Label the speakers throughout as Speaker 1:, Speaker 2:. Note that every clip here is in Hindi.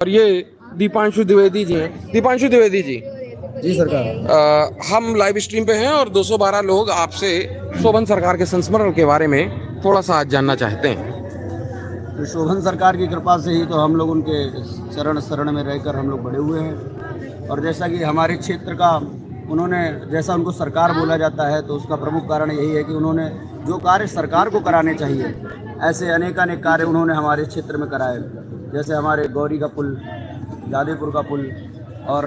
Speaker 1: और ये दीपांशु द्विवेदी जी हैं। दीपांशु द्विवेदी जी,
Speaker 2: जी सरकार।
Speaker 1: हम लाइव स्ट्रीम पे हैं और 212 लोग आपसे शोभन सरकार के संस्मरण के बारे में थोड़ा सा जानना चाहते हैं।
Speaker 2: तो शोभन सरकार की कृपा से ही तो हम लोग उनके शरण शरण में रहकर हम लोग बड़े हुए हैं। और जैसा कि हमारे क्षेत्र का उन्होंने, जैसा उनको सरकार बोला जाता है, तो उसका प्रमुख कारण यही है कि उन्होंने जो कार्य सरकार को कराने चाहिए, ऐसे अनेकानेक कार्य उन्होंने हमारे क्षेत्र में कराए। जैसे हमारे गौरी का पुल, जादेपुर का पुल और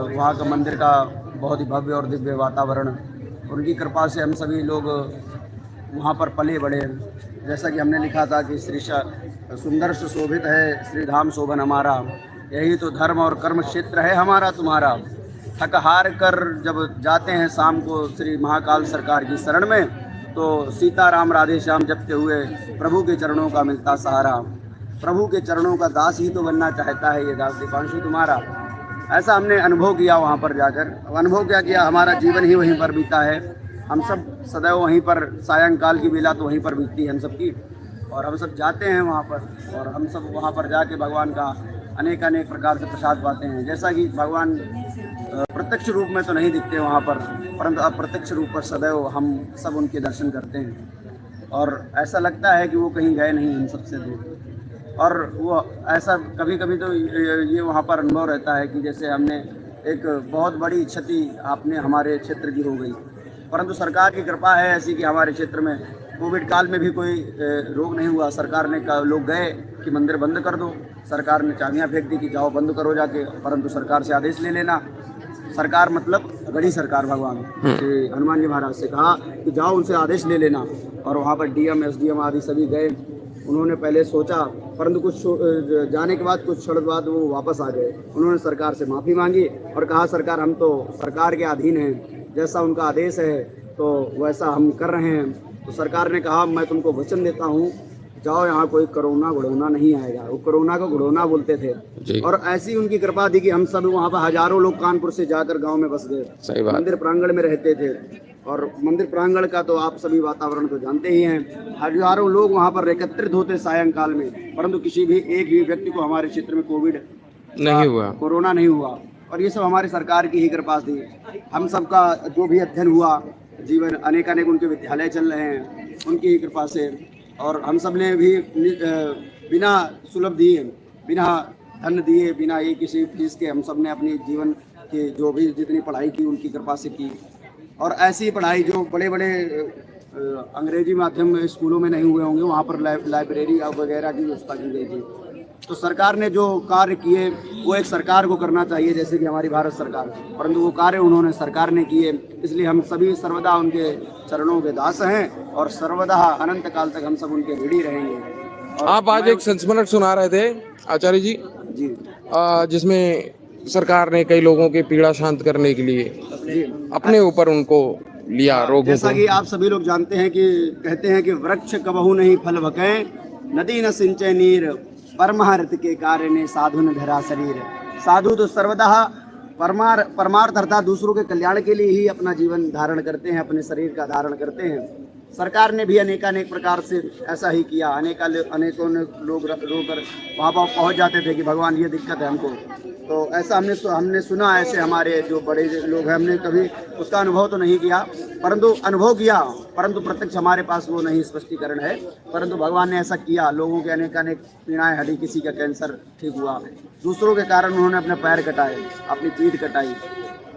Speaker 2: वहाँ का मंदिर का बहुत ही भव्य और दिव्य वातावरण, उनकी कृपा से हम सभी लोग वहाँ पर पले बढ़े। जैसा कि हमने लिखा था कि सुंदर सुशोभित है श्री धाम शोभन हमारा, यही तो धर्म और कर्म क्षेत्र है हमारा तुम्हारा। थक हार कर जब जाते हैं शाम को श्री महाकाल सरकार की शरण में, तो सीताराम राधे श्याम जपते हुए प्रभु के चरणों का मिलता सहारा। प्रभु के चरणों का दास ही तो बनना चाहता है ये दास दीपांशु तुम्हारा। ऐसा हमने अनुभव किया वहाँ पर जाकर। अनुभव क्या किया, हमारा जीवन ही वहीं पर बीता है। हम सब सदैव वहीं पर, सायंकाल की बेला तो वहीं पर बीतती है हम सब की, और हम सब जाते हैं वहाँ पर, और हम सब वहाँ पर जाके भगवान का अनेक अनेक प्रकार से प्रसाद पाते हैं। जैसा कि भगवान प्रत्यक्ष रूप में तो नहीं दिखते वहाँ पर, परंतु अप्रत्यक्ष रूप पर सदैव हम सब उनके दर्शन करते हैं, और ऐसा लगता है कि वो कहीं गए नहीं हम सबसे दूर। और वो ऐसा कभी कभी तो ये वहाँ पर अनुभव रहता है कि जैसे हमने एक बहुत बड़ी क्षति आपने हमारे क्षेत्र की हो गई, परंतु सरकार की कृपा है ऐसी कि हमारे क्षेत्र में कोविड काल में भी कोई रोग नहीं हुआ। सरकार ने कहा, लोग गए कि मंदिर बंद कर दो, सरकार ने चाबियां फेंक दी कि जाओ बंद करो जाके, परंतु सरकार से आदेश ले लेना। सरकार मतलब गढ़ी सरकार, भगवान श्री हनुमान जी महाराज से कहा कि जाओ उनसे आदेश ले लेना। और वहाँ पर डीएम एसडीएम आदि सभी गए। उन्होंने पहले सोचा, परंतु कुछ जाने के बाद कुछ क्षण बाद वो वापस आ गए। उन्होंने सरकार से माफ़ी मांगी और कहा, सरकार हम तो सरकार के अधीन हैं, जैसा उनका आदेश है तो वैसा हम कर रहे हैं। तो सरकार ने कहा, मैं तुमको वचन देता हूँ, जाओ, यहाँ कोई कोरोना घुड़ौना नहीं आएगा। वो कोरोना को घुड़ौना बोलते थे। और ऐसी उनकी कृपा थी कि हम सब वहाँ पर हजारों लोग कानपुर से जाकर गांव में बस गए। मंदिर प्रांगण में रहते थे, और मंदिर प्रांगण का तो आप सभी वातावरण तो जानते ही हैं। हजारों लोग वहाँ पर एकत्रित होते सायंकाल में, परंतु किसी भी एक भी व्यक्ति को हमारे क्षेत्र में कोविड
Speaker 1: नहीं हुआ,
Speaker 2: कोरोना नहीं हुआ। और ये सब हमारी सरकार की ही कृपा थी। हम सबका जो भी अध्ययन हुआ, जीवन अनेक अनेक उनके विद्यालय चल रहे हैं उनकी ही कृपा से। और हम सब ने भी बिना सुलभ दिए, बिना धन दिए, बिना ये किसी फीस के, हम सब ने अपनी जीवन के जो भी जितनी पढ़ाई की उनकी कृपा से की। और ऐसी पढ़ाई जो बड़े बड़े अंग्रेजी माध्यम स्कूलों में नहीं हुए होंगे, वहाँ पर लाइब्रेरी वगैरह की व्यवस्था की गई थी। तो सरकार ने जो कार्य किए वो एक सरकार को करना चाहिए, जैसे कि हमारी भारत सरकार, परंतु वो कार्य उन्होंने सरकार ने किए। इसलिए हम सभी सर्वदा उनके चरणों के दास हैं, और सर्वदा अनंत काल तक हम सब उनके ऋणी रहेंगे।
Speaker 1: आप आज एक संस्मरण सुना रहे थे आचार्य जी, जिसमें सरकार ने कई लोगों की पीड़ा शांत करने के लिए अपने ऊपर उनको लिया रोगों को।
Speaker 2: जैसा कि आप सभी लोग जानते हैं कि कहते हैं कि वृक्ष कबहू नहीं फल भकै, नदी न सिंचय नीर, परमार्थ के कार्य ने साधु न धरा शरीर। साधु तो सर्वदा परमार्थ अर्थात दूसरों के कल्याण के लिए ही अपना जीवन धारण करते हैं, अपने शरीर का धारण करते हैं। सरकार ने भी अनेकानेक प्रकार से ऐसा ही किया। अनेकों लोग रोकर वहाँ पर पहुँच जाते थे कि भगवान ये दिक्कत है हमको। तो ऐसा हमने सुना, ऐसे हमारे जो बड़े लोग हैं, हमने कभी उसका अनुभव तो नहीं किया, परंतु अनुभव किया, परंतु प्रत्यक्ष हमारे पास वो नहीं स्पष्टीकरण है। परंतु भगवान ने ऐसा किया, लोगों के अनेकानेक पीड़ाएं हटी, किसी का कैंसर ठीक हुआ, दूसरों के कारण उन्होंने अपने पैर कटाए, अपनी पीठ कटाई।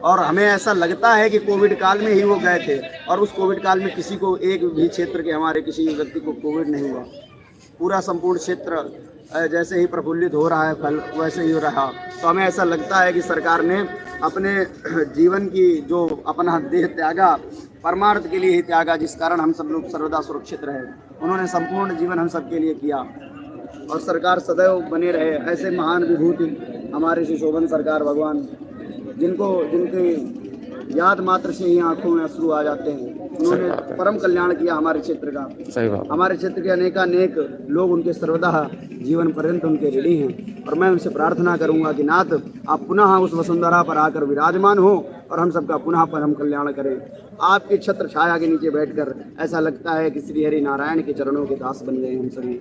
Speaker 2: और हमें ऐसा लगता है कि कोविड काल में ही वो गए थे, और उस कोविड काल में किसी को, एक भी क्षेत्र के हमारे किसी व्यक्ति को कोविड नहीं हुआ। पूरा संपूर्ण क्षेत्र जैसे ही प्रफुल्लित हो रहा है फल, वैसे ही हो रहा। तो हमें ऐसा लगता है कि सरकार ने अपने जीवन की जो अपना देह त्यागा, परमार्थ के लिए ही त्यागा, जिस कारण हम सब लोग सर्वदा सुरक्षित रहे। उन्होंने संपूर्ण जीवन हम सब के लिए किया, और सरकार सदैव बने रहे। ऐसे महान विभूति हमारे श्री शोभन सरकार भगवान, जिनके याद मात्र से ही आंखों में अश्रु आ जाते हैं। उन्होंने परम कल्याण किया हमारे क्षेत्र का।
Speaker 1: सही बात।
Speaker 2: हमारे क्षेत्र के अनेकानेक लोग उनके सर्वदा जीवन पर्यंत उनके ऋणी हैं। और मैं उनसे प्रार्थना करूंगा कि नाथ, आप पुनः उस वसुंधरा पर आकर विराजमान हो, और हम सबका पुनः परम कल्याण करें। आपकी छत्र छाया के नीचे बैठकर ऐसा लगता है कि श्री हरि नारायण के चरणों के दास बन गए हम सभी।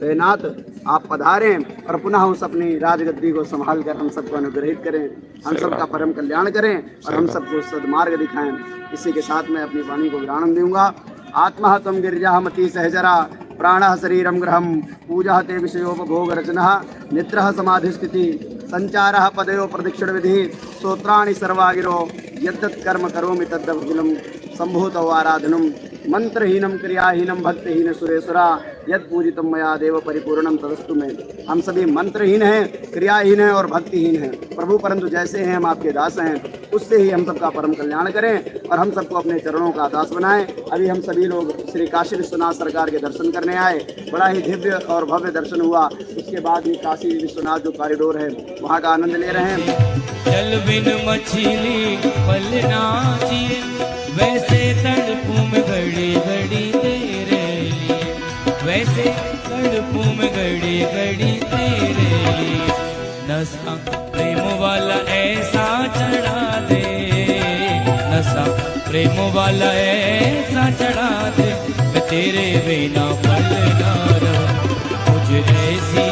Speaker 2: तैनात आप पधारें और पुनः उस अपनी राजगद्दी को संभाल कर हम सबको अनुग्रहित करें, हम सबका परम कल्याण करें और हम सबको सद्मार्ग दिखाएं। इसी के साथ मैं अपनी वाणी को विराम दूंगा। आत्मा तम गिरिजामती सहजरा प्राण शरीरम ग्रहम पूजा ते विषयोपभोग रचना निद्र समाधि स्थिति संचार पदयो प्रदक्षिण विधि स्तोत्राणि सर्वागिरो यद्यत् कर्म करोमि तद्दखिलं संभूत आराधनम मंत्रहीनम क्रियाहीनम भक्तिहीन सुरेश्वरा यद पूजितम मया देव परिपूर्णम तदस्तु में। हम सभी मंत्रहीन हैं, क्रियाहीन हैं और भक्तिहीन हैं प्रभु, परंतु जैसे हैं हम आपके दास हैं, उससे ही हम सबका परम कल्याण करें और हम सबको अपने चरणों का दास बनाएं। अभी हम सभी लोग श्री काशी विश्वनाथ सरकार के दर्शन करने आए, बड़ा ही दिव्य और भव्य दर्शन हुआ। उसके बाद ही काशी विश्वनाथ जो कॉरिडोर है वहाँ का आनंद ले रहे हैं।
Speaker 3: जल बिन मछली पलना जिए, वैसे तड़पूं में घड़ी घड़ी तेरे लिए, वैसे तड़पूं में घड़ी घड़ी तेरे लिए। नशा प्रेम वाला ऐसा चढ़ा दे, नशा प्रेम वाला ऐसा चढ़ा दे, मैं तेरे बिना पल ना रहूं, मुझे ऐसी